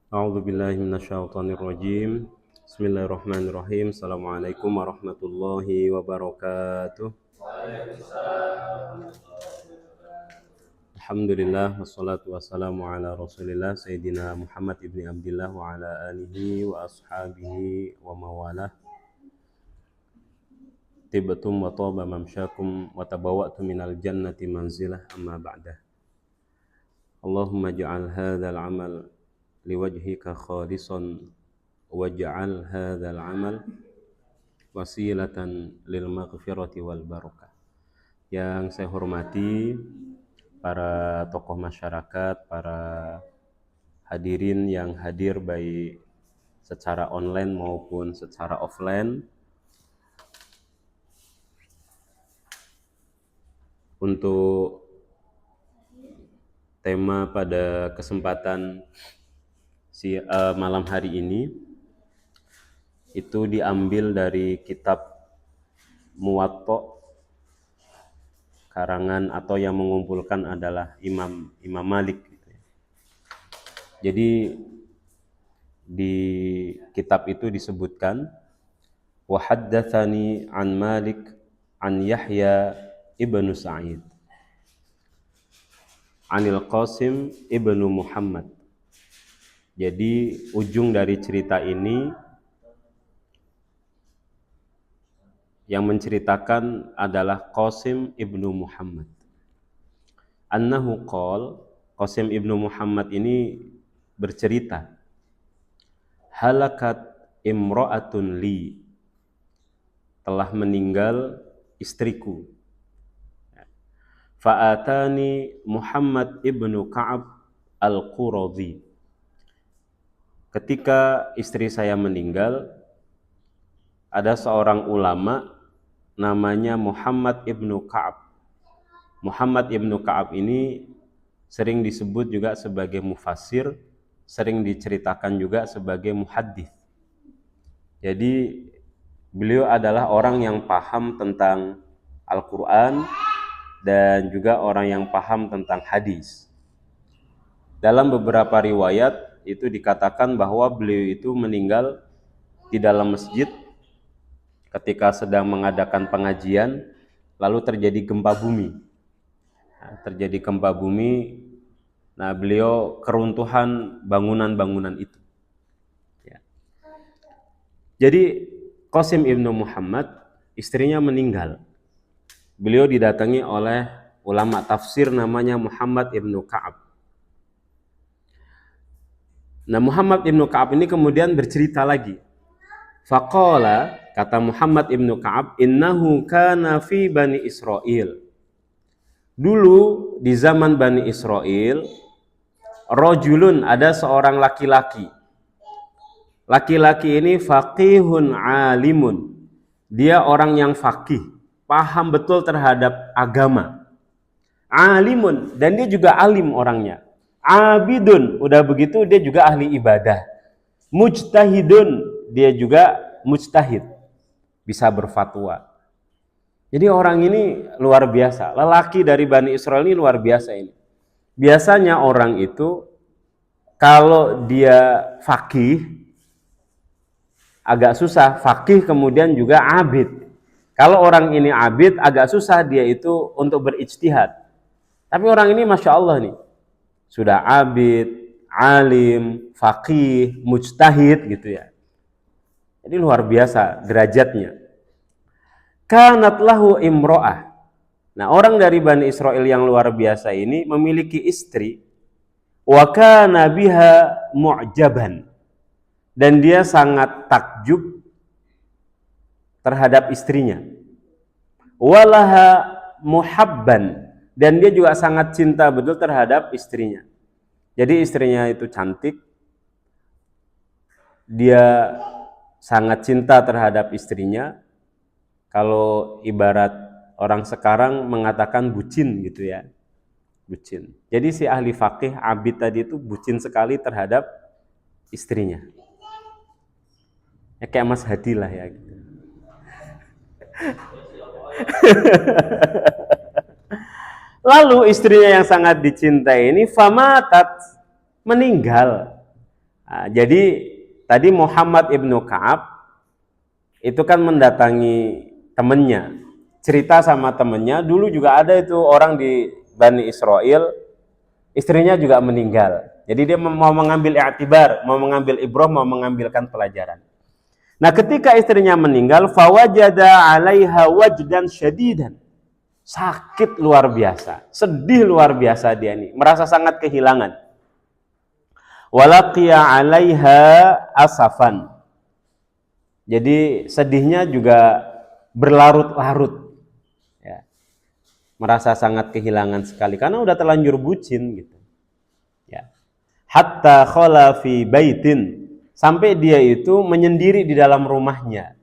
A'udzu billahi minasyaitonir rajim. Bismillahirrahmanirrahim. Assalamualaikum warahmatullahi wabarakatuh. Alhamdulillah wassalatu wassalamu ala Rasulillah Sayyidina Muhammad ibni Abdillah wa ala alihi wa ashabihi wa mawalah. Tibtum wa taba mamsyakum wa tabawwa'tum minal jannati manzilah amma ba'dah. Allahumma ja'al hadzal 'amal liwajhika khalisan waj'al hadzal 'amal wasilatan lil maghfirati wal barakah. Yang saya hormati para tokoh masyarakat, para hadirin yang hadir baik secara online maupun secara offline. Untuk tema pada kesempatan malam hari ini itu diambil dari kitab Muwatta karangan atau yang mengumpulkan adalah Imam Malik. Jadi di kitab itu disebutkan wa haddatsani an Malik an Yahya ibnu Sa'id anil Qasim ibnu Muhammad. Jadi ujung dari cerita ini yang menceritakan adalah Qasim ibnu Muhammad. Annahu qol, Qasim ibnu Muhammad ini bercerita, halakat imra'atun li, telah meninggal istriku. Fa'atani Muhammad ibnu Ka'ab al-Quradhi. Ketika istri saya meninggal, ada seorang ulama namanya Muhammad ibnu Ka'ab. Muhammad ibnu Ka'ab ini sering disebut juga sebagai mufassir, sering diceritakan juga sebagai muhaddits. Jadi beliau adalah orang yang paham tentang Al-Quran dan juga orang yang paham tentang hadis. Dalam beberapa riwayat itu dikatakan bahwa beliau itu meninggal di dalam masjid ketika sedang mengadakan pengajian, lalu terjadi gempa bumi. Nah, beliau keruntuhan bangunan-bangunan itu. Ya. Jadi Qasim ibnu Muhammad, istrinya meninggal. Beliau didatangi oleh ulama tafsir namanya Muhammad ibnu Ka'ab. Nah, Muhammad ibnu Ka'ab ini kemudian bercerita lagi. Faqala, kata Muhammad ibnu Ka'ab, innahu kana fi Bani Israel. Dulu di zaman Bani Israel, rajulun, ada seorang laki-laki. Laki-laki ini faqihun alimun. Dia orang yang faqih, paham betul terhadap agama. Alimun, dan dia juga alim orangnya. Abidun, udah begitu dia juga ahli ibadah. Mujtahidun, dia juga mujtahid, bisa berfatwa. Jadi orang ini luar biasa. Lelaki dari Bani Israel ini luar biasa ini. Biasanya orang itu kalau dia faqih agak susah, faqih kemudian juga abid. Kalau orang ini abid agak susah dia itu untuk berijtihad. Tapi orang ini Masya Allah nih, sudah abid, alim, faqih, mujtahid gitu ya. Jadi luar biasa derajatnya. Kanat lahu imro'ah. Nah, orang dari Bani Israel yang luar biasa ini memiliki istri, wa kana biha mu'jaban, dan dia sangat takjub terhadap istrinya. Walaha muhabban, dan dia juga sangat cinta betul terhadap istrinya. Jadi istrinya itu cantik, dia sangat cinta terhadap istrinya. Kalau ibarat orang sekarang mengatakan bucin gitu ya, bucin. Jadi si ahli faqih abid tadi itu bucin sekali terhadap istrinya. Ya kayak Mas Hadi lah ya gitu. Lalu istrinya yang sangat dicintai ini famatat, meninggal. Nah, jadi tadi Muhammad ibnu Ka'ab itu kan mendatangi temennya, cerita sama temennya, dulu juga ada itu orang di Bani Israel, istrinya juga meninggal. Jadi dia mau mengambil i'tibar, mau mengambil ibrah, mau mengambilkan pelajaran. Nah, ketika istrinya meninggal, fawajada 'alaiha wajdan syadidan. Sakit luar biasa, sedih luar biasa dia ini, merasa sangat kehilangan. Walaqiya 'alaiha asafan. Jadi sedihnya juga berlarut-larut. Ya. Merasa sangat kehilangan sekali karena udah terlanjur bucin gitu. Ya. Hatta khala fi baitin, sampai dia itu menyendiri di dalam rumahnya.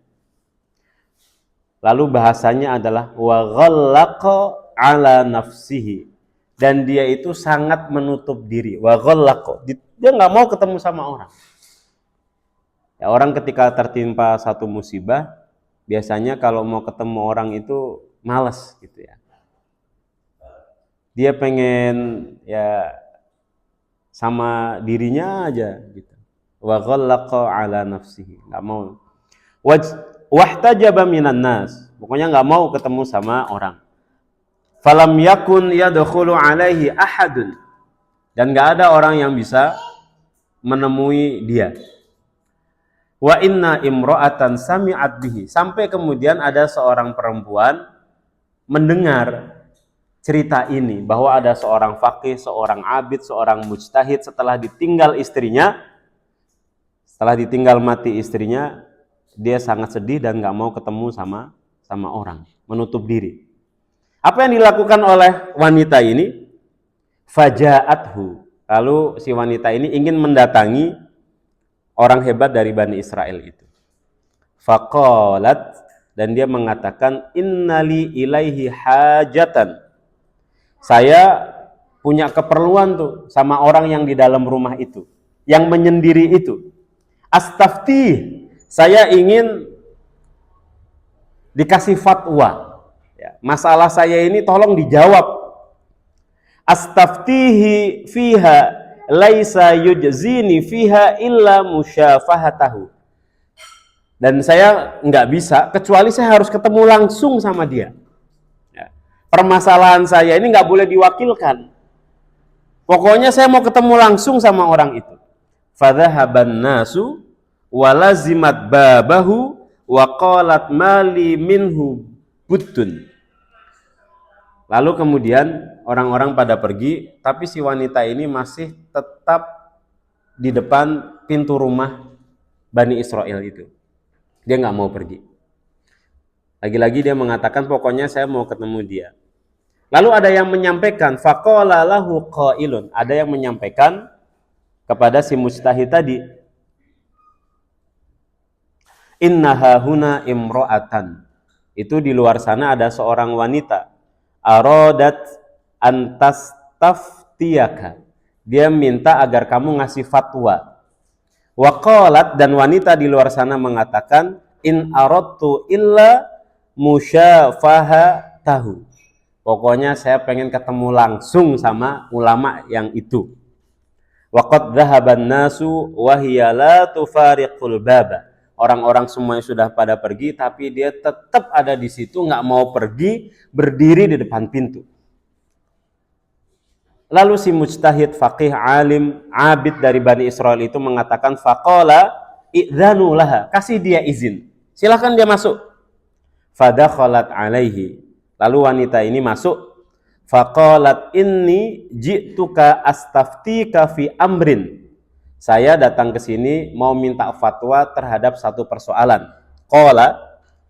Lalu bahasanya adalah wa ghallaqa ala nafsihi, dan dia itu sangat menutup diri. Wa ghallaqa, dia nggak mau ketemu sama orang. Ya, orang ketika tertimpa satu musibah, biasanya kalau mau ketemu orang itu malas gitu ya. Dia pengen ya sama dirinya aja gitu. Wa ghallaqa ala nafsihi, nggak mau. Wahtajaba minan nas, pokoknya nggak mau ketemu sama orang. Falam yakun yadkhulu alaihi ahadun, dan nggak ada orang yang bisa menemui dia. Wa inna imra'atan sami'at bihi, sampai kemudian ada seorang perempuan mendengar cerita ini, bahwa ada seorang faqih, seorang abid, seorang mujtahid setelah ditinggal istrinya, setelah ditinggal mati istrinya, dia sangat sedih dan nggak mau ketemu sama orang, menutup diri. Apa yang dilakukan oleh wanita ini? Faja'athu, lalu si wanita ini ingin mendatangi orang hebat dari Bani Israel itu. Faqalat, dan dia mengatakan, innali ilaihi hajatan, saya punya keperluan tuh sama orang yang di dalam rumah itu, yang menyendiri itu. Astaftih, saya ingin dikasih fatwa. Ya, masalah saya ini tolong dijawab. Astaftihi fiha laisa yujzini fiha illa musyafahatahu. Dan saya nggak bisa kecuali saya harus ketemu langsung sama dia. Ya. Permasalahan saya ini nggak boleh diwakilkan. Pokoknya saya mau ketemu langsung sama orang itu. Fadhahaban nasu walazimat babahu wa qalat mali minhu buttun. Lalu kemudian orang-orang pada pergi, tapi si wanita ini masih tetap di depan pintu rumah Bani Israel itu. Dia nggak mau pergi. Lagi-lagi dia mengatakan, pokoknya saya mau ketemu dia. Lalu ada yang menyampaikan, faqala lahu qailun, ada yang menyampaikan kepada si mujtahid tadi, innaha huna imra'atan, itu di luar sana ada seorang wanita, aradat antas taftiyaka, dia minta agar kamu ngasih fatwa. Wa qalat, dan wanita di luar sana mengatakan, in aradtu illa musyafahatahu, pokoknya saya pengen ketemu langsung sama ulama yang itu. Waqad dhahaban nasu wa hiya la tufariqul baba, orang-orang semuanya sudah pada pergi, tapi dia tetap ada di situ, nggak mau pergi, berdiri di depan pintu. Lalu si mujtahid, faqih, alim, abid dari Bani Israel itu mengatakan, faqala i'dzanu laha, kasih dia izin, silakan dia masuk. Fadakhalat alaihi, lalu wanita ini masuk. Faqalat inni ji'tuka astaftika fi amrin, saya datang ke sini mau minta fatwa terhadap satu persoalan. Qala,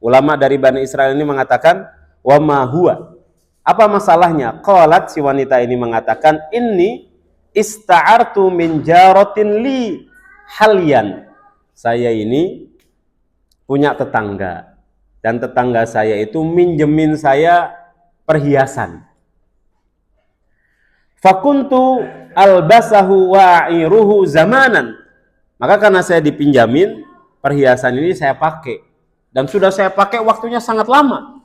ulama dari Bani Israel ini mengatakan, wa ma huwa, apa masalahnya? Qalat, si wanita ini mengatakan, inni ista'artu min jaratin li halyan, saya ini punya tetangga, dan tetangga saya itu minjemin saya perhiasan. Fakuntu albasahu wa'iruhu zamanan, maka karena saya dipinjamin perhiasan ini saya pakai, dan sudah saya pakai waktunya sangat lama.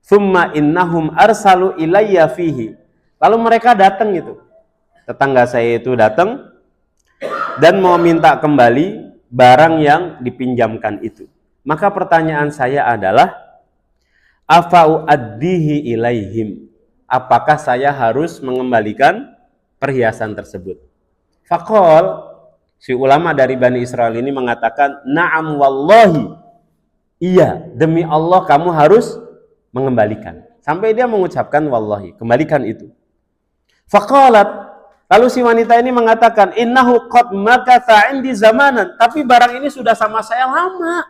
Thumma innahum arsalu ilayya fihi, lalu mereka datang itu, tetangga saya itu datang. dan mau minta kembali barang yang dipinjamkan itu. Maka pertanyaan saya adalah, afa'u addihi ilaihim, apakah saya harus mengembalikan perhiasan tersebut? Faqal, si ulama dari Bani Israel ini mengatakan, na'am wallahi, iya, demi Allah kamu harus mengembalikan. Sampai dia mengucapkan wallahi, kembalikan itu. Faqalat, lalu si wanita ini mengatakan, innahu qad makatha indi zamanan, tapi barang ini sudah sama saya lama.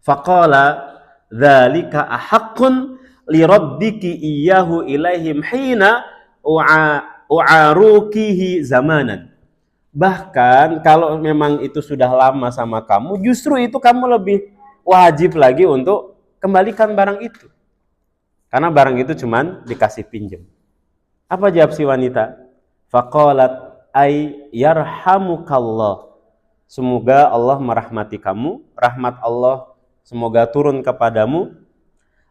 Faqala, dzalika ahaqqun liraddiki iyyahu ilaihim hina u'arukihi zamanan. Bahkan kalau memang itu sudah lama sama kamu, justru itu kamu lebih wajib lagi untuk kembalikan barang itu. Karena barang itu cuman dikasih pinjam. Apa jawab si wanita? Faqalat ay yarhamukallah. Semoga Allah merahmati kamu, rahmat Allah semoga turun kepadamu.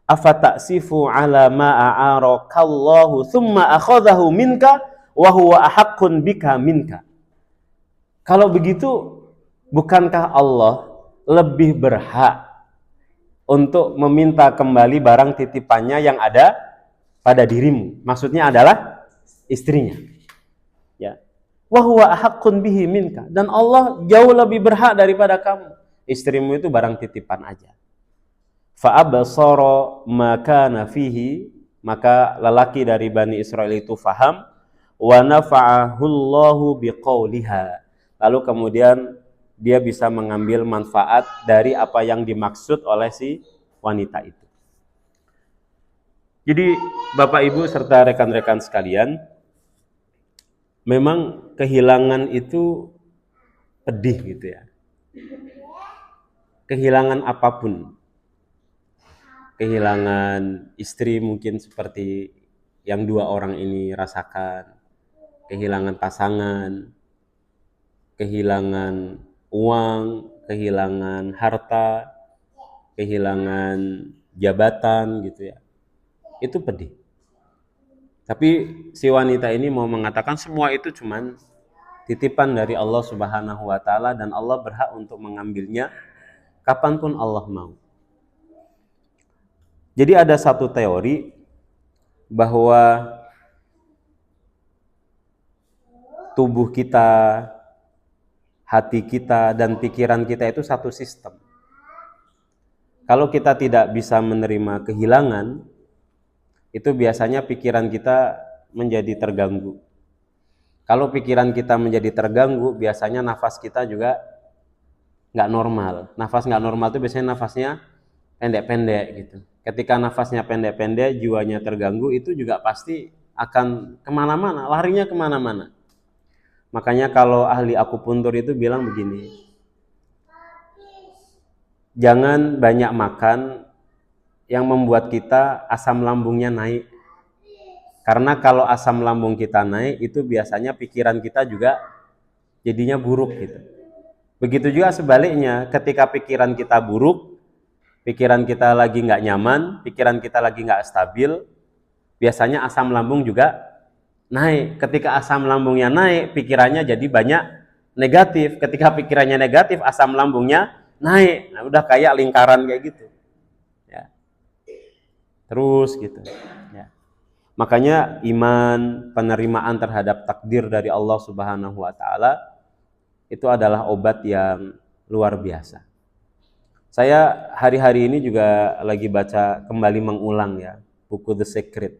Afatasifu ala ma a'arakallahu thumma akhadhahu minka wa huwa ahaqqun bika minka. Kalau begitu, bukankah Allah lebih berhak untuk meminta kembali barang titipannya yang ada pada dirimu? Maksudnya adalah istrinya. Ya. Wa huwa ahaqqun bihi minka, dan Allah jauh lebih berhak daripada kamu. Istrimu itu barang titipan aja. Fa absara ma kana fihi, maka lelaki dari Bani Israel itu faham, wa nafa'ahu Allahu biqauliha. Lalu kemudian dia bisa mengambil manfaat dari apa yang dimaksud oleh si wanita itu. Jadi Bapak Ibu serta rekan-rekan sekalian, memang kehilangan itu pedih gitu ya. Kehilangan apapun. Kehilangan istri mungkin seperti yang dua orang ini rasakan. Kehilangan pasangan, kehilangan uang, kehilangan harta, kehilangan jabatan gitu ya. Itu pedih. Tapi si wanita ini mau mengatakan semua itu cuman titipan dari Allah Subhanahu wa taala, dan Allah berhak untuk mengambilnya kapanpun Allah mau. Jadi ada satu teori bahwa tubuh kita, hati kita, dan pikiran kita itu satu sistem. Kalau kita tidak bisa menerima kehilangan, itu biasanya pikiran kita menjadi terganggu. Kalau pikiran kita menjadi terganggu, biasanya nafas kita juga nggak normal. Nafas nggak normal itu biasanya nafasnya pendek-pendek gitu. Ketika nafasnya pendek-pendek, jiwanya terganggu, itu juga pasti akan kemana-mana, larinya kemana-mana. Makanya kalau ahli akupuntur itu bilang begini, jangan banyak makan yang membuat kita asam lambungnya naik. Karena kalau asam lambung kita naik, itu biasanya pikiran kita juga jadinya buruk gitu. Begitu juga sebaliknya, ketika pikiran kita buruk, pikiran kita lagi nggak nyaman, pikiran kita lagi nggak stabil, biasanya asam lambung juga naik. Ketika asam lambungnya naik, pikirannya jadi banyak negatif. Ketika pikirannya negatif, asam lambungnya naik. Nah, udah kayak lingkaran kayak gitu. Ya. Terus gitu. Ya. Makanya iman, penerimaan terhadap takdir dari Allah Subhanahu wa taala itu adalah obat yang luar biasa. Saya hari-hari ini juga lagi baca, kembali mengulang ya, buku The Secret.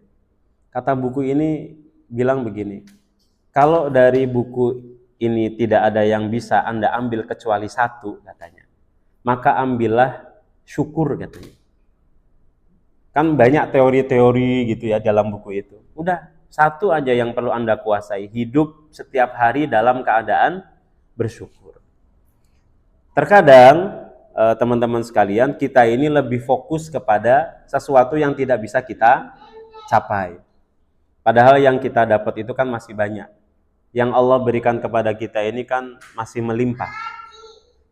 Kata buku ini bilang begini, kalau dari buku ini tidak ada yang bisa Anda ambil kecuali satu katanya, maka ambillah syukur katanya. Kan banyak teori-teori gitu ya dalam buku itu. Udah, satu aja yang perlu Anda kuasai, hidup setiap hari dalam keadaan bersyukur. Terkadang teman-teman sekalian, kita ini lebih fokus kepada sesuatu yang tidak bisa kita capai. Padahal yang kita dapat itu kan masih banyak. Yang Allah berikan kepada kita ini kan masih melimpah.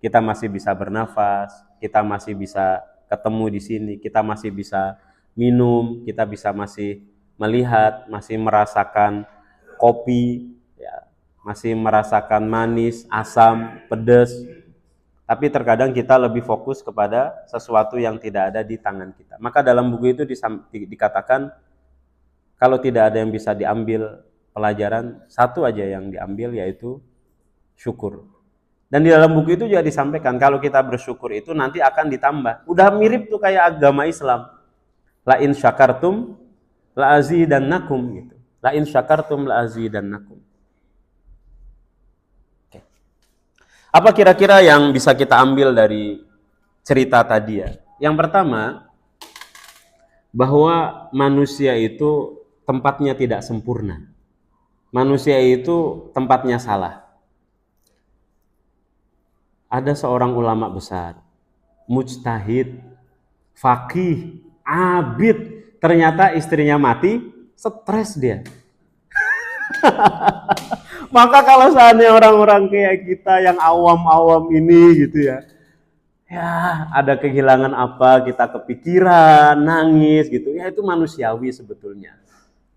Kita masih bisa bernafas, kita masih bisa ketemu di sini, kita masih bisa minum, kita bisa masih melihat, masih merasakan kopi, ya, masih merasakan manis, asam, pedas. Tapi terkadang kita lebih fokus kepada sesuatu yang tidak ada di tangan kita. Maka dalam buku itu dikatakan kalau tidak ada yang bisa diambil pelajaran, satu aja yang diambil yaitu syukur. Dan di dalam buku itu juga disampaikan kalau kita bersyukur itu nanti akan ditambah. Udah mirip tuh kayak agama Islam. La in syakartum la azidannakum gitu. La in syakartum la azidannakum. Apa kira-kira yang bisa kita ambil dari cerita tadi ya? Yang pertama, bahwa manusia itu tempatnya tidak sempurna. Manusia itu tempatnya salah. Ada seorang ulama besar, mujtahid, faqih, abid. Ternyata istrinya mati, stres dia. Maka kalau seandainya orang-orang kayak kita yang awam-awam ini gitu ya, ya ada kehilangan apa, kita kepikiran, nangis gitu, ya itu manusiawi sebetulnya.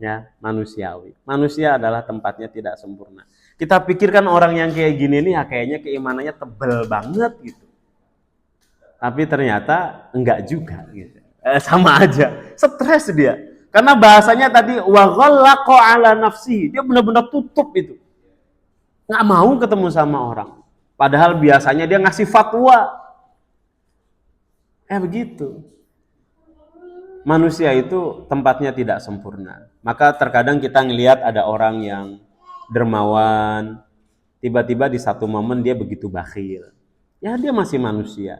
Ya, manusiawi. Manusia adalah tempatnya tidak sempurna. Kita pikirkan orang yang kayak gini nih, ya kayaknya keimanannya tebel banget gitu. Tapi ternyata enggak juga gitu. Sama aja, stres dia. Karena bahasanya tadi wa ghallaqa ala nafsi, dia benar-benar tutup itu. Nggak mau ketemu sama orang. Padahal biasanya dia ngasih fatwa. Begitu. Manusia itu tempatnya tidak sempurna. Maka terkadang kita ngelihat ada orang yang dermawan, tiba-tiba di satu momen dia begitu bakhil. Ya dia masih manusia.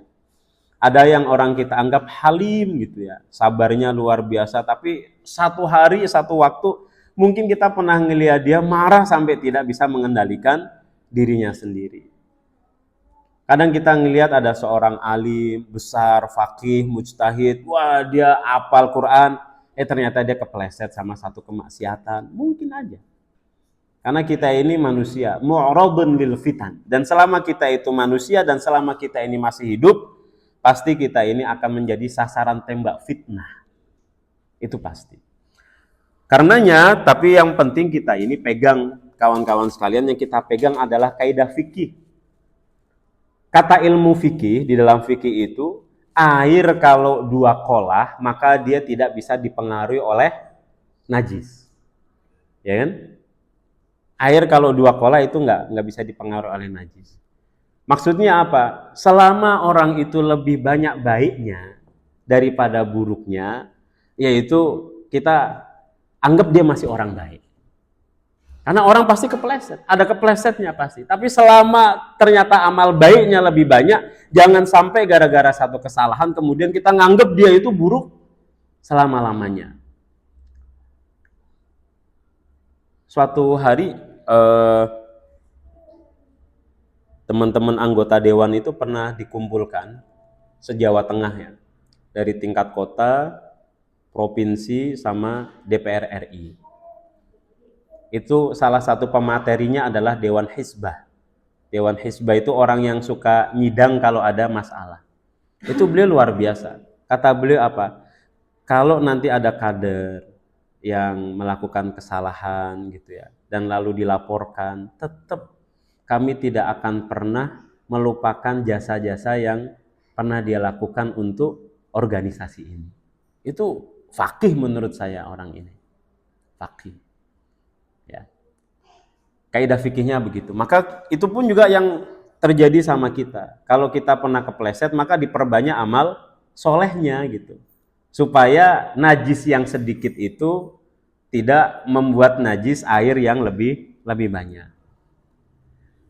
Ada yang orang kita anggap halim gitu ya, sabarnya luar biasa, tapi satu hari, satu waktu mungkin kita pernah ngelihat dia marah sampai tidak bisa mengendalikan dirinya sendiri. Kadang kita ngelihat ada seorang alim, besar, faqih, mujtahid, wah dia hafal Quran, ternyata dia kepleset sama satu kemaksiatan, mungkin aja. Karena kita ini manusia, mu'radun lil fitan. Dan selama kita itu manusia dan selama kita ini masih hidup, pasti kita ini akan menjadi sasaran tembak fitnah. Itu pasti. Karenanya, tapi yang penting kita ini pegang, kawan-kawan sekalian, yang kita pegang adalah kaidah fikih. Kata ilmu fikih, di dalam fikih itu, air kalau dua kolah, maka dia tidak bisa dipengaruhi oleh najis. Ya kan? Air kalau dua kolah itu nggak bisa dipengaruhi oleh najis. Maksudnya apa? Selama orang itu lebih banyak baiknya daripada buruknya, yaitu kita anggap dia masih orang baik. Karena orang pasti kepleset, ada keplesetnya pasti. Tapi selama ternyata amal baiknya lebih banyak, jangan sampai gara-gara satu kesalahan kemudian kita nganggap dia itu buruk selama-lamanya. Suatu hari teman-teman anggota dewan itu pernah dikumpulkan se-Jawa Tengah ya, dari tingkat kota, provinsi, sama DPR RI. Itu salah satu pematerinya adalah Dewan Hizbah. Dewan Hizbah itu orang yang suka nyidang kalau ada masalah. Itu beliau luar biasa. Kata beliau apa? Kalau nanti ada kader yang melakukan kesalahan gitu ya, dan lalu dilaporkan, tetap kami tidak akan pernah melupakan jasa-jasa yang pernah dia lakukan untuk organisasi ini. Itu faqih menurut saya orang ini. Faqih. Ya. Kaidah fikihnya begitu. Maka itu pun juga yang terjadi sama kita. Kalau kita pernah kepleset, maka diperbanyak amal solehnya gitu. Supaya najis yang sedikit itu tidak membuat najis air yang lebih banyak.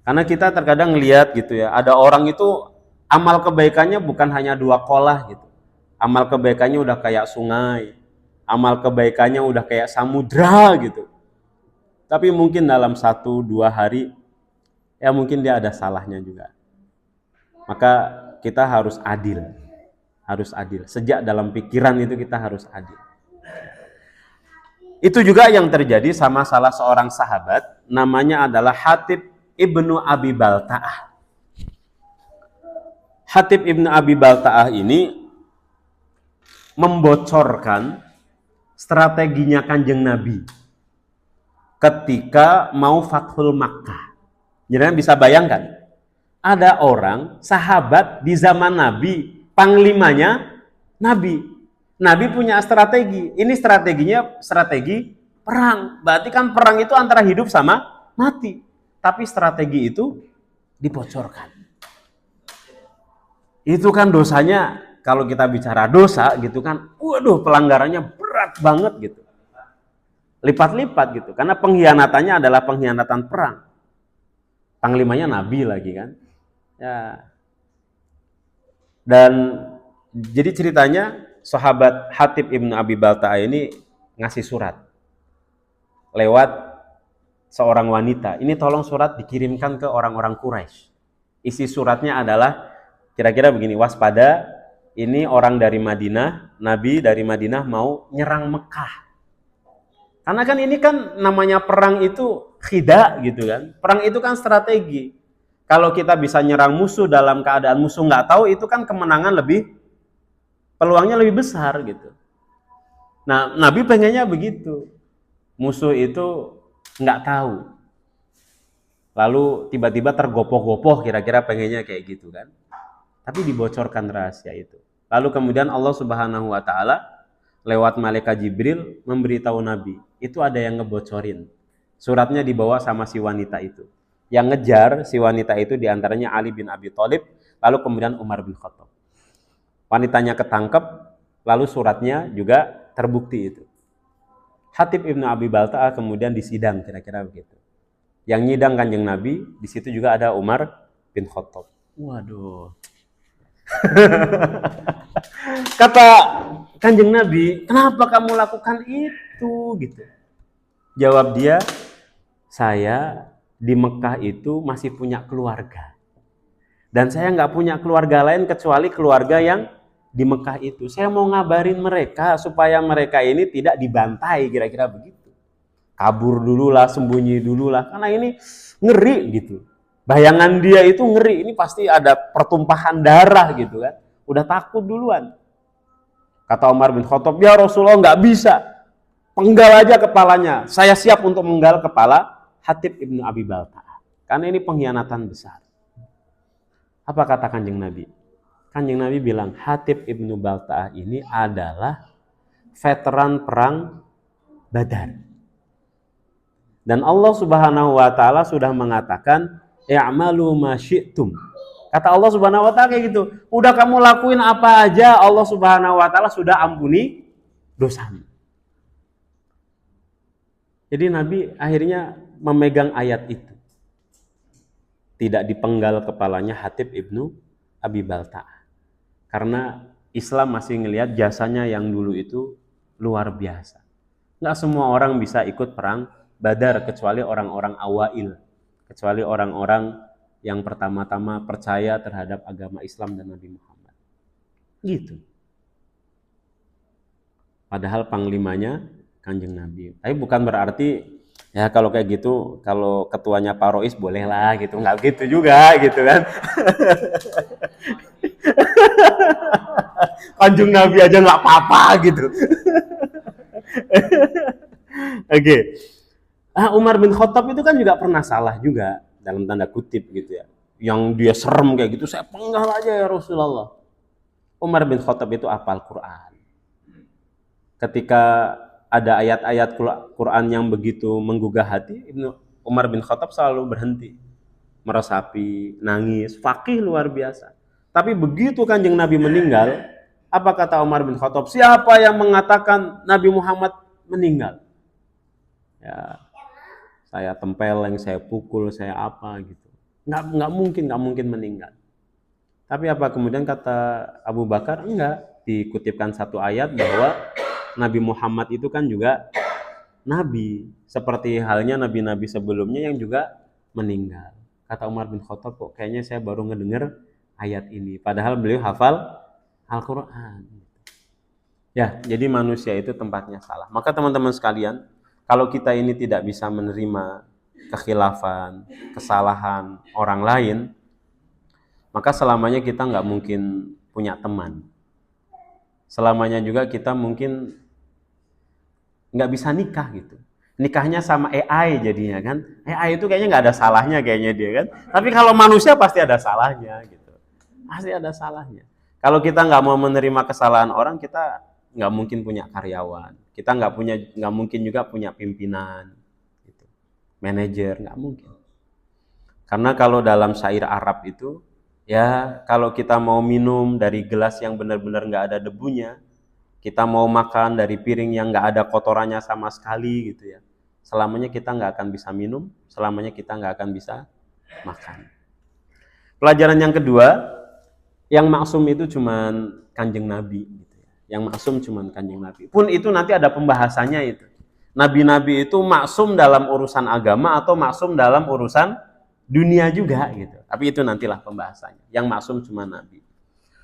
Karena kita terkadang ngelihat gitu ya, ada orang itu amal kebaikannya bukan hanya dua kolah gitu. Amal kebaikannya udah kayak sungai. Amal kebaikannya udah kayak samudra gitu. Tapi mungkin dalam 1-2 hari, ya mungkin dia ada salahnya juga. Maka kita harus adil. Harus adil. Sejak dalam pikiran itu kita harus adil. Itu juga yang terjadi sama salah seorang sahabat, namanya adalah Hatib Ibnu Abi Balta'ah. Hatib Ibnu Abi Balta'ah ini membocorkan strateginya Kanjeng Nabi ketika mau Fathul Makkah. Jadi bisa bayangkan, ada orang sahabat di zaman Nabi, panglimanya Nabi. Nabi punya strategi. Ini strateginya strategi perang. Berarti kan perang itu antara hidup sama mati. Tapi strategi itu dibocorkan. Itu kan dosanya, kalau kita bicara dosa gitu kan, waduh, pelanggarannya berat banget gitu. Lipat-lipat gitu. Karena pengkhianatannya adalah pengkhianatan perang. Panglimanya Nabi lagi kan. Ya. Dan jadi ceritanya sahabat Hatib Ibnu Abi Balta'ah ini ngasih surat lewat seorang wanita. Ini tolong surat dikirimkan ke orang-orang Quraisy. Isi suratnya adalah kira-kira begini, waspada, ini orang dari Madinah, Nabi dari Madinah mau nyerang Mekah. Karena kan ini kan namanya perang itu khida gitu kan. Perang itu kan strategi. Kalau kita bisa nyerang musuh dalam keadaan musuh nggak tahu, itu kan kemenangan peluangnya lebih besar gitu. Nah, Nabi pengennya begitu. Musuh itu nggak tahu. Lalu tiba-tiba tergopoh-gopoh, kira-kira pengennya kayak gitu kan. Tapi dibocorkan rahasia itu. Lalu kemudian Allah Subhanahu wa taala lewat malaikat Jibril memberitahu Nabi, itu ada yang ngebocorin. Suratnya dibawa sama si wanita itu. Yang ngejar si wanita itu diantaranya Ali bin Abi Thalib, lalu kemudian Umar bin Khattab. Wanitanya ketangkep, lalu suratnya juga terbukti itu. Hatib Ibnu Abi Balta'ah kemudian disidang, kira-kira begitu. Yang nyidang Kanjeng Nabi, di situ juga ada Umar bin Khattab. Waduh. Kata Kanjeng Nabi, kenapa kamu lakukan itu? Gitu. Jawab dia, saya di Mekah itu masih punya keluarga. Dan saya nggak punya keluarga lain kecuali keluarga yang di Mekah itu. Saya mau ngabarin mereka supaya mereka ini tidak dibantai, kira-kira begitu. Kabur dulu lah, sembunyi dulu lah. Karena ini ngeri gitu. Bayangan dia itu ngeri. Ini pasti ada pertumpahan darah gitu kan. Udah takut duluan. Kata Umar bin Khattab, ya Rasulullah nggak bisa. Penggal aja kepalanya. Saya siap untuk menggal kepala Hatib Ibnu Abi Balta'ah. Karena ini pengkhianatan besar. Apa kata Kanjeng Nabi? Kanjeng Nabi bilang, Hatib Ibnu Balta'ah ini adalah veteran perang Badar. Dan Allah Subhanahu wa taala sudah mengatakan, "I'malu ma syi'tum." Kata Allah Subhanahu wa taala kayak gitu. Udah kamu lakuin apa aja, Allah Subhanahu wa taala sudah ampuni dosamu. Jadi Nabi akhirnya memegang ayat itu. Tidak dipenggal kepalanya Hatib Ibnu Abi Balta'ah. Karena Islam masih ngelihat jasanya yang dulu itu luar biasa. Nggak semua orang bisa ikut perang Badar kecuali orang-orang awail, kecuali orang-orang yang pertama-tama percaya terhadap agama Islam dan Nabi Muhammad. Gitu. Padahal panglimanya Kanjeng Nabi. Tapi bukan berarti ya kalau kayak gitu, kalau ketuanya Pak Rois boleh lah gitu, nggak gitu juga gitu kan. Kanjeng Nabi aja nggak apa-apa gitu. Oke. Umar bin Khattab itu kan juga pernah salah juga, dalam tanda kutip gitu ya. Yang dia serem kayak gitu, saya penggal aja ya Rasulullah. Umar bin Khattab itu hafal Quran. Ketika ada ayat-ayat Quran yang begitu menggugah hati, Umar bin Khattab selalu berhenti. Meresapi, nangis, faqih luar biasa. Tapi begitu Kanjeng Nabi meninggal, apa kata Umar bin Khattab? Siapa yang mengatakan Nabi Muhammad meninggal? Ya, saya tempeleng, saya pukul, saya apa gitu. Nggak mungkin meninggal. Tapi apa kemudian kata Abu Bakar? Enggak. Dikutipkan satu ayat bahwa Nabi Muhammad itu kan juga nabi, seperti halnya nabi-nabi sebelumnya yang juga meninggal. Kata Umar bin Khattab, kok kayaknya saya baru ngedengar ayat ini. Padahal beliau hafal Al-Quran. Ya, jadi manusia itu tempatnya salah. Maka teman-teman sekalian, kalau kita ini tidak bisa menerima kekhilafan, kesalahan orang lain, maka selamanya kita nggak mungkin punya teman. Selamanya juga kita mungkin nggak bisa nikah gitu. nikahnya sama AI jadinya kan. AI itu kayaknya nggak ada salahnya kayaknya dia kan. Tapi kalau manusia pasti ada salahnya gitu. Pasti ada salahnya. Kalau kita nggak mau menerima kesalahan orang, kita nggak mungkin punya karyawan. Kita nggak mungkin juga punya pimpinan, gitu. Manajer nggak mungkin. Karena kalau dalam syair Arab itu, ya kalau kita mau minum dari gelas yang benar-benar nggak ada debunya, kita mau makan dari piring yang nggak ada kotorannya sama sekali gitu ya, selamanya kita nggak akan bisa minum, selamanya kita nggak akan bisa makan. Pelajaran yang kedua, yang maksum itu cuman Kanjeng Nabi gitu ya. Yang maksum cuman Kanjeng Nabi. Pun itu nanti ada pembahasannya itu. Nabi-nabi itu maksum dalam urusan agama atau maksum dalam urusan dunia juga gitu. Tapi itu nantilah pembahasannya. Yang maksum cuma Nabi.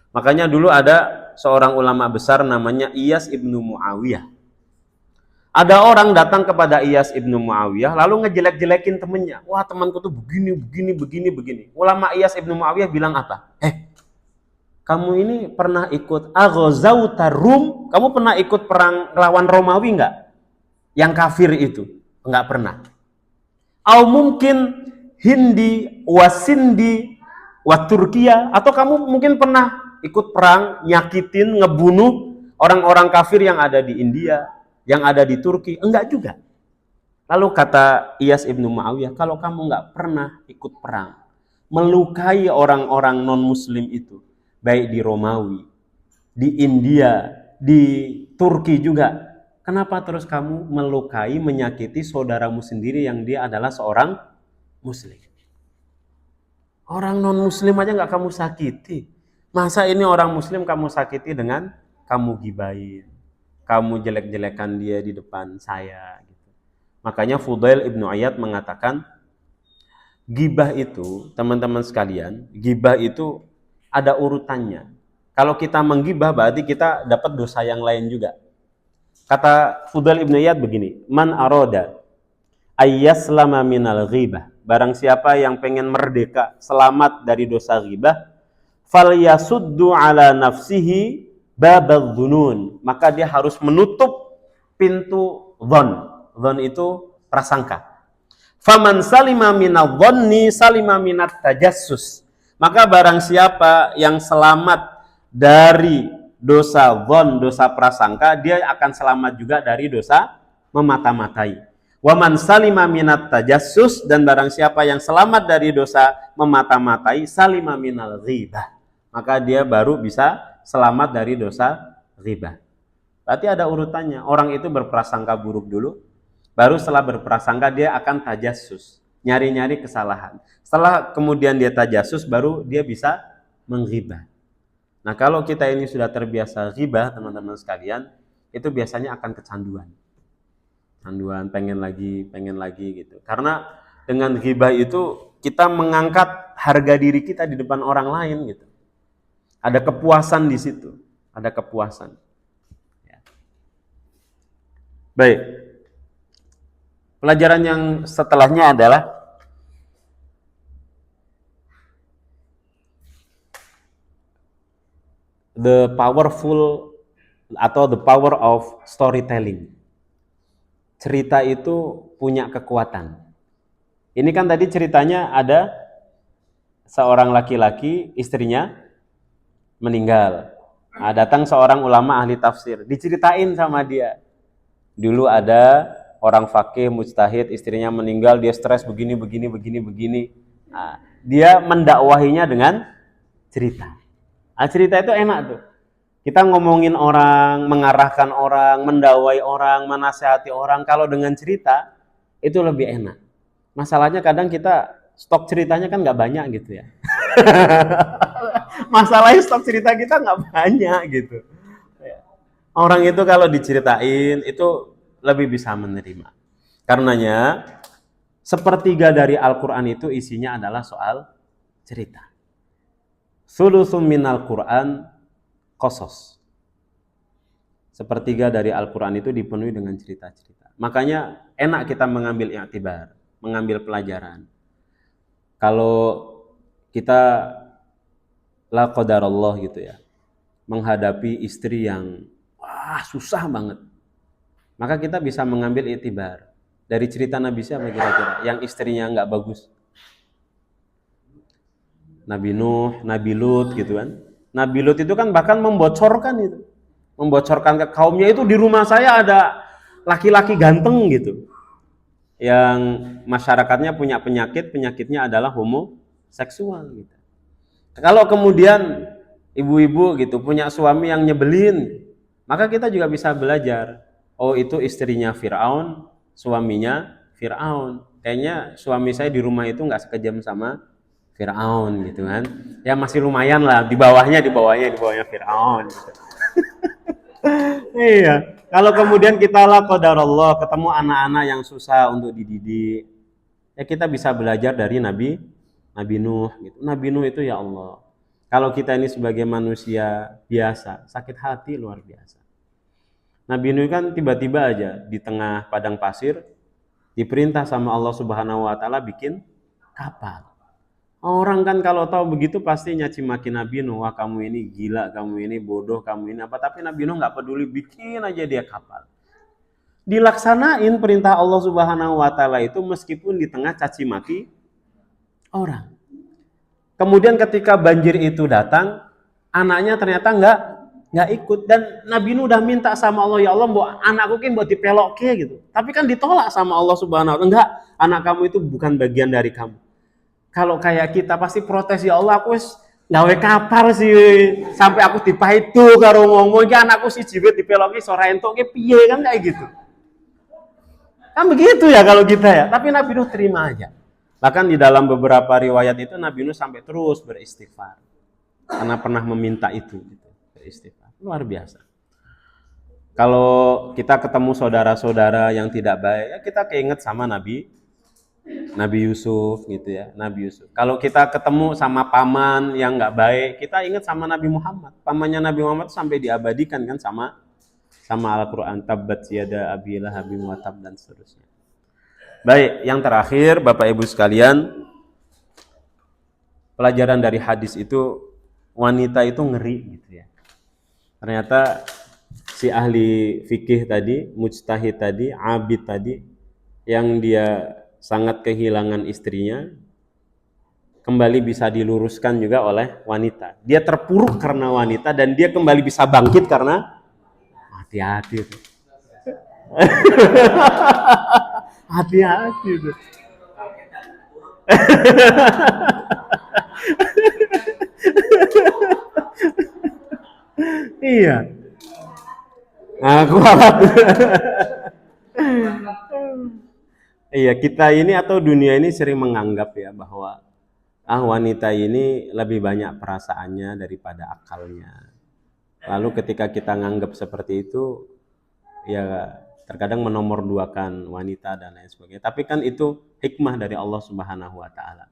Makanya dulu ada seorang ulama besar namanya Iyas ibnu Muawiyah. Ada orang datang kepada Iyas ibnu Muawiyah lalu ngejelek-jelekin temennya. Wah, temanku tuh begini. Ulama Iyas ibnu Muawiyah bilang apa? Kamu ini pernah ikut Aghazautar Rum? Kamu pernah ikut perang lawan Romawi nggak? Yang kafir itu? Nggak pernah. Atau mungkin Hindi, Wasindi, Waturkia, atau kamu mungkin pernah ikut perang, nyakitin, ngebunuh orang-orang kafir yang ada di India, yang ada di Turki? Enggak juga. Lalu kata Iyas ibnu Muawiyah, kalau kamu nggak pernah ikut perang, melukai orang-orang non-muslim itu, baik di Romawi, di India, di Turki juga, kenapa terus kamu melukai, menyakiti saudaramu sendiri yang dia adalah seorang muslim? Orang non-muslim aja nggak kamu sakiti. Masa ini orang muslim kamu sakiti dengan kamu gibain, kamu jelek-jelekan dia di depan saya. Gitu. Makanya Fudail ibnu Iyad mengatakan, gibah itu, teman-teman sekalian, gibah itu ada urutannya. Kalau kita menggibah berarti kita dapat dosa yang lain juga. Kata Fudail ibnu Iyad begini, man aroda ayyaslama minal ghibah, barang siapa yang pengen merdeka, selamat dari dosa ghibah, falyasuddu ala nafsihi babadh dhunun, maka dia harus menutup pintu dhon. Dhon itu prasangka. Faman salima minadh dhonni salima minat tajassus, maka barang siapa yang selamat dari dosa dhon, dosa prasangka, dia akan selamat juga dari dosa memata-matai. Wa man salima minat tajassus, dan barang siapa yang selamat dari dosa memata-matai, salima minal ghibah, maka dia baru bisa selamat dari dosa ghibah. Berarti ada urutannya. Orang itu berprasangka buruk dulu, baru setelah berprasangka dia akan tajassus, nyari-nyari kesalahan. Setelah kemudian dia tajassus, baru dia bisa menghibah. Nah, kalau kita ini sudah terbiasa ghibah, teman-teman sekalian, itu biasanya akan kecanduan. Pengen lagi gitu. Karena dengan ghibah itu kita mengangkat harga diri kita di depan orang lain gitu. Ada kepuasan di situ, ada kepuasan. Ya. Baik. Pelajaran yang setelahnya adalah the power of storytelling. Cerita itu punya kekuatan. Ini kan tadi ceritanya ada seorang laki-laki, istrinya meninggal. Nah, datang seorang ulama ahli tafsir, diceritain sama dia. Dulu ada orang fakih mujtahid, istrinya meninggal, dia stres begini. Nah, dia mendakwahinya dengan cerita. Nah, cerita itu enak tuh. Kita ngomongin orang, mengarahkan orang, mendakwai orang, menasihati orang. Kalau dengan cerita, itu lebih enak. Masalahnya kadang kita stok ceritanya kan nggak banyak gitu ya. Masalahnya stok cerita kita nggak banyak gitu. Orang itu kalau diceritain, itu lebih bisa menerima. Karenanya, sepertiga dari Al-Quran itu isinya adalah soal cerita. Thulutsum minal Quran qasas. Sepertiga dari Al-Quran itu dipenuhi dengan cerita-cerita. Makanya enak kita mengambil i'tibar, mengambil pelajaran. Kalau kita la qadarallah gitu ya, menghadapi istri yang susah banget, maka kita bisa mengambil i'tibar. Dari cerita Nabi siapa kira-kira yang istrinya nggak bagus? Nabi Nuh, Nabi Lut gitu kan. Nabi Lut itu kan bahkan membocorkan itu. Membocorkan ke kaumnya itu, di rumah saya ada laki-laki ganteng gitu. Yang masyarakatnya punya penyakit, penyakitnya adalah homoseksual gitu. Kalau kemudian ibu-ibu gitu punya suami yang nyebelin, maka kita juga bisa belajar. Oh, itu istrinya Fir'aun, suaminya Fir'aun. Kayaknya suami saya di rumah itu nggak sekejam sama Fir'aun gitu kan. Ya masih lumayan lah, di bawahnya Fir'aun gitu. Iya. Kalau kemudian kita lah qadarullah ketemu anak-anak yang susah untuk dididik, ya kita bisa belajar dari Nabi Nuh gitu. Nabi Nuh itu ya Allah. Kalau kita ini sebagai manusia biasa, sakit hati luar biasa. Nabi Nuh kan tiba-tiba aja di tengah padang pasir diperintah sama Allah Subhanahu wa taala bikin kapal. Orang kan kalau tahu begitu pasti nyaci maki Nabi Nuh, wah kamu ini gila, kamu ini bodoh, kamu ini apa. Tapi Nabi Nuh nggak peduli, bikin aja dia kapal. Dilaksanain perintah Allah Subhanahu wa taala itu meskipun di tengah caci maki orang. Kemudian ketika banjir itu datang, anaknya ternyata nggak ikut, dan Nabi Nuh udah minta sama Allah, ya Allah, mbok anakku ki mbok dipelokke gitu. Tapi kan ditolak sama Allah Subhanahu wa taala, enggak, anak kamu itu bukan bagian dari kamu. Kalau kayak kita pasti protes, ya Allah, aku wis gawe kapal sih sampai aku dipaitu karo ngomong iki anakku siji wit dipeloki ora entuk ki piye, kan kayak gitu. Kan begitu ya kalau kita ya. Tapi Nabi Nuh terima aja. Bahkan di dalam beberapa riwayat itu Nabi Nuh sampai terus beristighfar karena pernah meminta itu gitu, beristighfar. Luar biasa. Kalau kita ketemu saudara-saudara yang tidak baik, ya kita keinget sama Nabi Yusuf gitu ya, Nabi Yusuf. Kalau kita ketemu sama paman yang nggak baik, kita ingat sama Nabi Muhammad. Pamannya Nabi Muhammad sampai diabadikan kan sama Al-Quran, tabbat yada abi lahabin wa tab, dan seterusnya. Baik, yang terakhir Bapak Ibu sekalian, pelajaran dari hadis itu, wanita itu ngeri gitu ya. Ternyata si ahli fikih tadi, mujtahid tadi, abid tadi, yang dia sangat kehilangan istrinya, kembali bisa diluruskan juga oleh wanita. Dia terpuruk karena wanita dan dia kembali bisa bangkit karena hati-hati itu. Hati-hati itu. Iya. Aku harap. Iya, kita ini atau dunia ini sering menganggap ya bahwa wanita ini lebih banyak perasaannya daripada akalnya. Lalu ketika kita nganggap seperti itu, ya terkadang menomorduakan wanita dan lain sebagainya. Tapi kan itu hikmah dari Allah Subhanahu wa taala.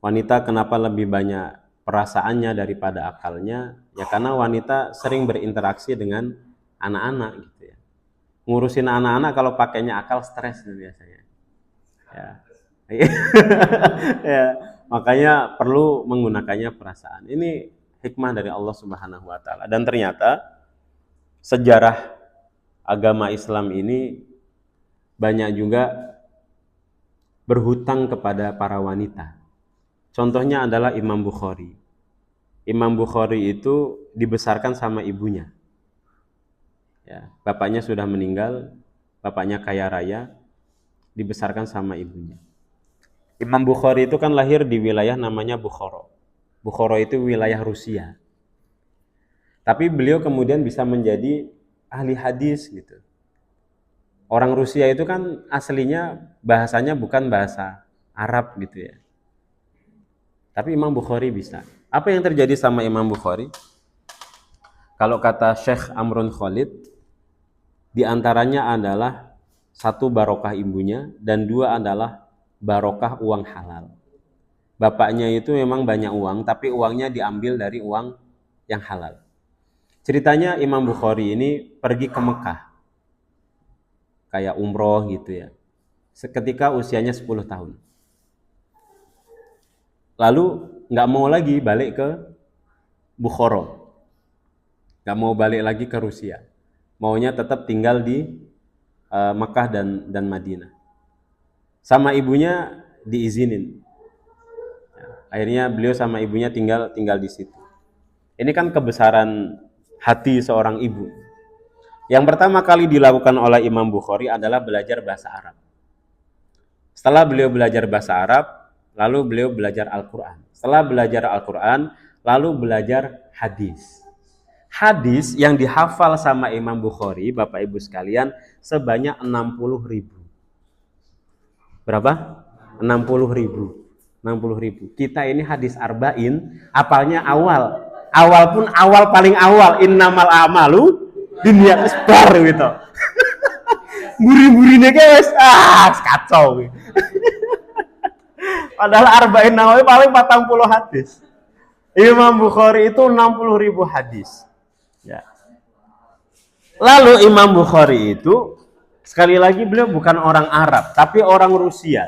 Wanita kenapa lebih banyak perasaannya daripada akalnya? Ya karena wanita sering berinteraksi dengan anak-anak gitu ya. Ngurusin anak-anak kalau pakainya akal stres biasanya. Ya. Ya, makanya perlu menggunakannya perasaan. Ini hikmah dari Allah Subhanahu wa taala. Dan ternyata sejarah agama Islam ini banyak juga berhutang kepada para wanita. Contohnya adalah Imam Bukhari. Imam Bukhari itu dibesarkan sama ibunya. Ya, bapaknya sudah meninggal, bapaknya kaya raya, dibesarkan sama ibunya. Imam Bukhari itu kan lahir di wilayah namanya Bukhara. Bukhara itu wilayah Rusia. Tapi beliau kemudian bisa menjadi ahli hadis gitu. Orang Rusia itu kan aslinya bahasanya bukan bahasa Arab gitu ya. Tapi Imam Bukhari bisa. Apa yang terjadi sama Imam Bukhari? Kalau kata Syekh Amrun Khalid, di antaranya adalah satu barokah ibunya dan dua adalah barokah uang halal. Bapaknya itu memang banyak uang, tapi uangnya diambil dari uang yang halal. Ceritanya Imam Bukhari ini pergi ke Mekah, kayak umroh gitu ya, seketika usianya 10 tahun. Lalu nggak mau lagi balik ke Bukhara, nggak mau balik lagi ke Rusia, maunya tetap tinggal di Mekah dan Madinah. Sama ibunya diizinin. Akhirnya beliau sama ibunya tinggal di situ. Ini kan kebesaran hati seorang ibu. Yang pertama kali dilakukan oleh Imam Bukhari adalah belajar bahasa Arab. Setelah beliau belajar bahasa Arab, lalu beliau belajar Al-Quran. Setelah belajar Al-Quran, lalu belajar hadis. Hadis yang dihafal sama Imam Bukhari, Bapak Ibu sekalian, sebanyak 60.000. Berapa? 60.000. 60.000. Kita ini hadis arba'in, apalnya awal. Awal pun awal paling awal. Innamal a'malu binniyat isbar gitu. Muri-murine guys, kacau. Padahal arba'in Nawawi paling 40 hadis. Imam Bukhari itu 60.000 hadis. Ya. Lalu Imam Bukhari itu sekali lagi beliau bukan orang Arab, tapi orang Rusia.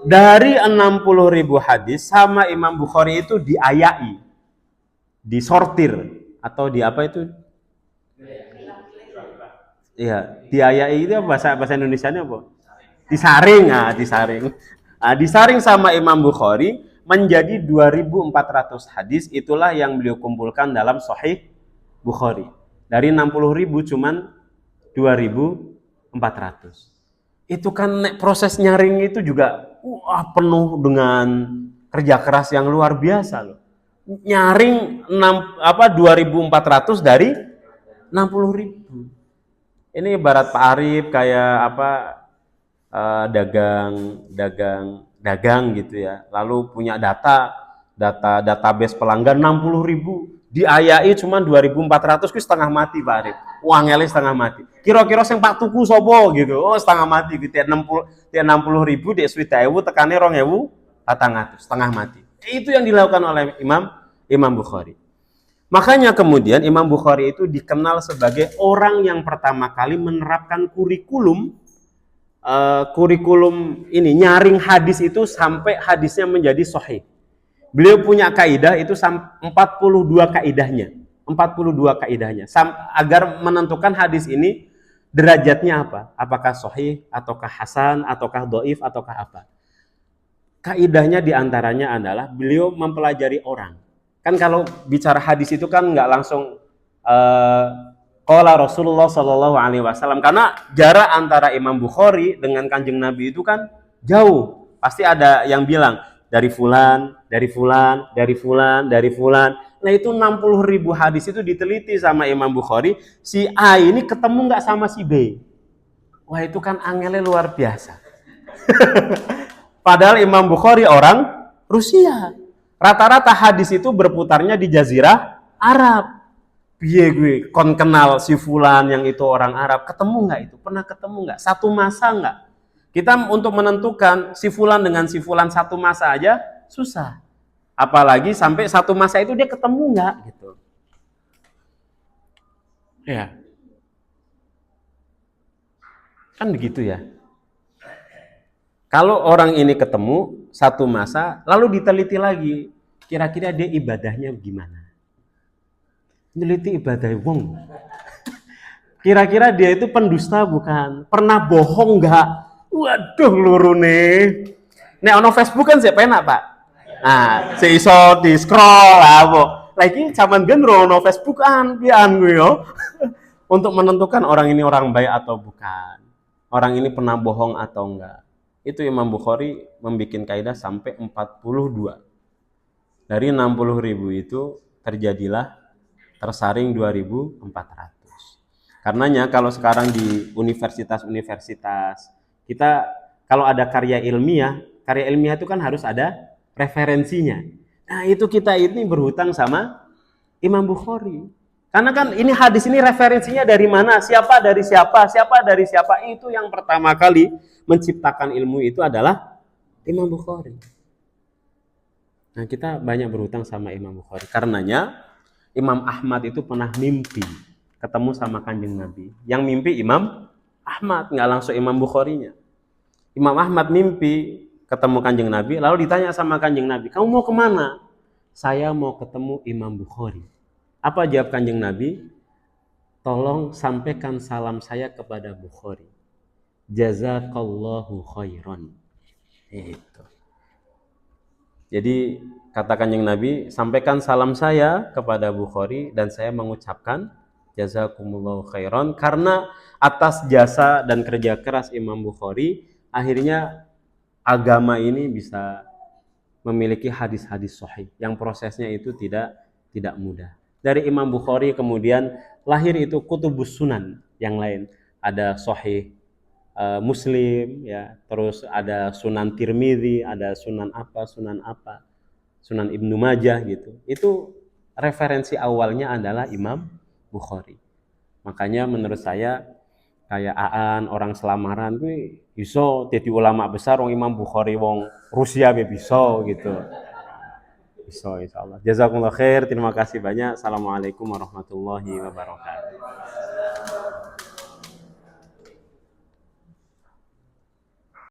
Dari 60.000 hadis sama Imam Bukhari itu diayai, disortir atau di apa itu? Iya, diayai itu bahasa Indonesianya apa? Disaring, disaring sama Imam Bukhari menjadi 2.400 hadis. Itulah yang beliau kumpulkan dalam Sahih Bukhari. Dari 60.000 cuman 2.400. Itu kan proses nyaring itu juga penuh dengan kerja keras yang luar biasa loh. Nyaring 2.400 dari 60.000. Ini ibarat Pak Arif kayak dagang gitu ya. Lalu punya database pelanggan 60.000. Diayai cuma 2.400 ku setengah mati Pak Arif. Uangnya setengah mati. Kira-kira sing Pak tuku sopo gitu. Oh setengah mati gitu. 60.000 di swidaewu tekane 2.400 setengah mati. Itu yang dilakukan oleh Imam Bukhari. Makanya kemudian Imam Bukhari itu dikenal sebagai orang yang pertama kali menerapkan kurikulum ini nyaring hadis itu sampai hadisnya menjadi sahih. Beliau punya kaidah itu 42 kaidahnya. 42 kaidahnya agar menentukan hadis ini derajatnya apa? Apakah sahih ataukah hasan ataukah dhaif ataukah apa? Kaidahnya diantaranya adalah beliau mempelajari orang. Kan kalau bicara hadis itu kan nggak langsung qala Rasulullah Shallallahu Alaihi Wasallam, karena jarak antara Imam Bukhari dengan Kanjeng Nabi itu kan jauh. Pasti ada yang bilang dari fulan, dari fulan, dari fulan, dari fulan. Nah itu 60.000 hadis itu diteliti sama Imam Bukhari. Si A ini ketemu nggak sama si B. Wah itu kan angelnya luar biasa. Padahal Imam Bukhari orang Rusia. Rata-rata hadis itu berputarnya di Jazirah Arab. Piye gue kon kenal si fulan yang itu orang Arab, ketemu nggak itu? Pernah ketemu nggak? Satu masa nggak? Kita untuk menentukan si fulan dengan si fulan satu masa aja susah. Apalagi sampai satu masa itu dia ketemu nggak gitu. Ya. Kan begitu ya. Kalau orang ini ketemu satu masa, lalu diteliti lagi, kira-kira dia ibadahnya gimana? Neliti ibadah wong. Kira-kira dia itu pendusta bukan? Pernah bohong nggak? Waduh lurune. Nek ono Facebook kan siapa enak Pak? Nah, seiso di scroll apa? Lagi zaman gendro ono Facebook kan pian gue yo. Untuk menentukan orang ini orang baik atau bukan. Orang ini pernah bohong atau enggak. Itu Imam Bukhari membuat kaidah sampai 42. Dari 60.000 itu terjadilah tersaring 2.400. Karenanya kalau sekarang di universitas-universitas kita kalau ada karya ilmiah itu kan harus ada referensinya. Nah itu kita ini berhutang sama Imam Bukhari. Karena kan ini hadis ini referensinya dari mana? Siapa dari siapa? Siapa dari siapa? Itu yang pertama kali menciptakan ilmu itu adalah Imam Bukhari. Nah kita banyak berhutang sama Imam Bukhari. Karenanya Imam Ahmad itu pernah mimpi ketemu sama Kanjeng Nabi. Yang mimpi Imam Ahmad, nggak langsung Imam Bukharinya. Imam Ahmad mimpi ketemu Kanjeng Nabi, lalu ditanya sama Kanjeng Nabi, kamu mau kemana? Saya mau ketemu Imam Bukhari. Apa jawab Kanjeng Nabi? Tolong sampaikan salam saya kepada Bukhari. jazakallahu khairan. Itu. Jadi kata Kanjeng Nabi, sampaikan salam saya kepada Bukhari dan saya mengucapkan jazakumullahu khairan, karena atas jasa dan kerja keras Imam Bukhari akhirnya agama ini bisa memiliki hadis-hadis sahih yang prosesnya itu tidak mudah. Dari Imam Bukhari kemudian lahir itu kutubus sunan yang lain. Ada sahih Muslim, ya, terus ada Sunan Tirmidzi, ada Sunan apa, Sunan Ibnu Majah gitu. Itu referensi awalnya adalah Imam Bukhari. Makanya menurut saya kayak Aan orang Selamaran kuwi iso jadi ulama besar, wong Imam Bukhari wong Rusia bisa gitu. Bisa insyaallah. Jazakumullah khair, terima kasih banyak. Assalamualaikum warahmatullahi wabarakatuh.